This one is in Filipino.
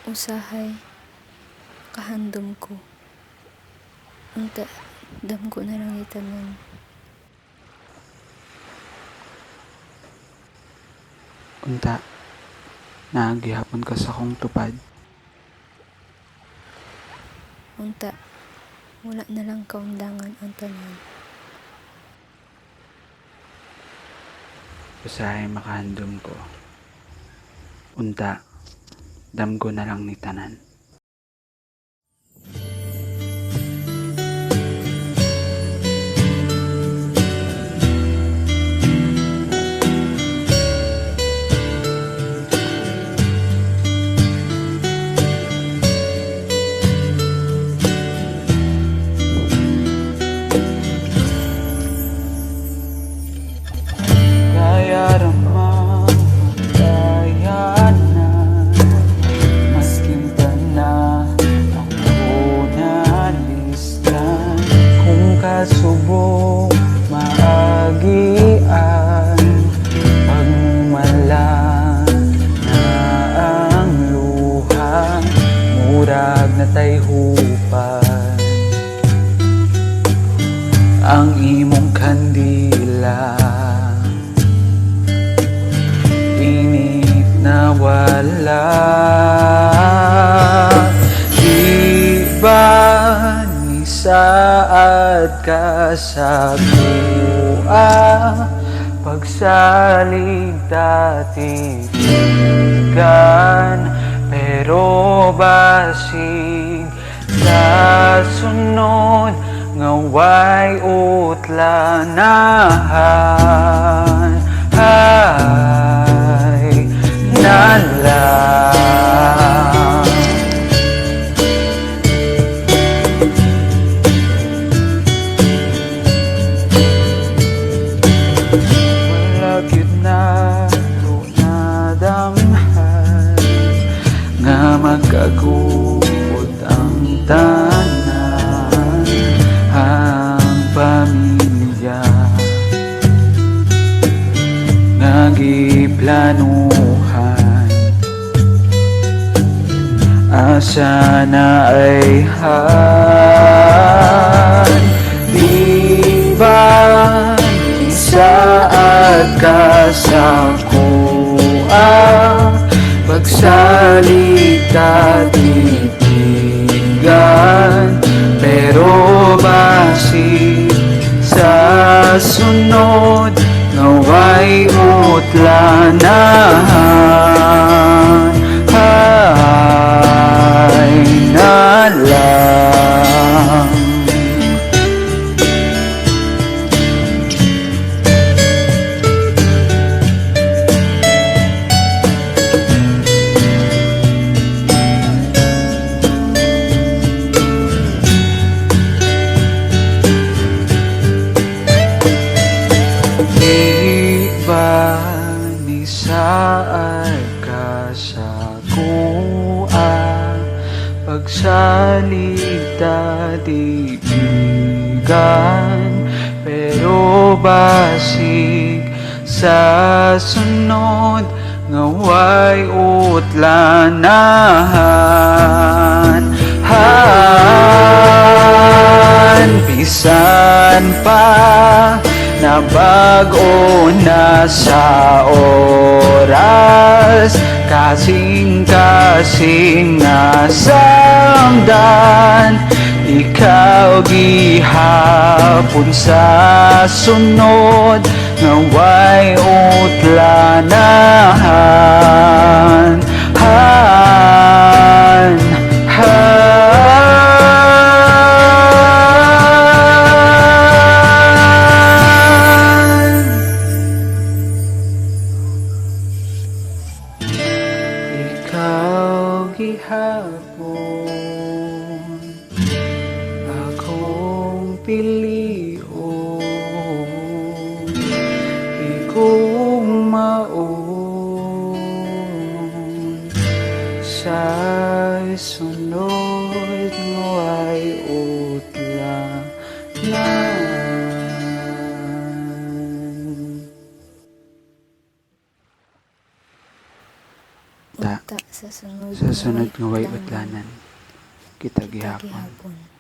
Usahay kahandom ko. Unta, dam ko na lang itanan. Unta, naagihapon ka sa kong tupad. Unta, wala na lang kaundangan ang tanan. Usahay makahandom ko. Unta, damgo na lang ni tanan. Kaya ramang matayanan, maskin pa na ako nalistan. Kung kasubok maagian, pagmumala na ang luha, murag na tayhupan ang imong kandila. Init na wala, di ba ni saad ka sa kuha, pagsalig tatigan, pero basig sa sunod ngaway utlanahan. Ay, nalang wala gyud na to nadamhan nga magkagubot ang tanan, ang pamilya nga giplanuhan. Asa na ay han, di ba isaad ka sa kuha, pagsalita titigan, pero basig sa sunod ngaway utlanahan. Ay, nalang di ba ni saad ka sa kuha, pagsalita dibigan, pero basig sa sunod ngaway utlanahan. Han, bisan pa na bago na sa oras, kasing-kasing nga samdan, ikaw gihapon sa sunod ngaway utlanahan. Han, ikaw gihapon, akong pilion, ikong maon, sa sunod ngaway utlanan. Ta Unta sa sunod Sa sunod nga way utlanan, utlanan, kita kita gihapon. gihapon.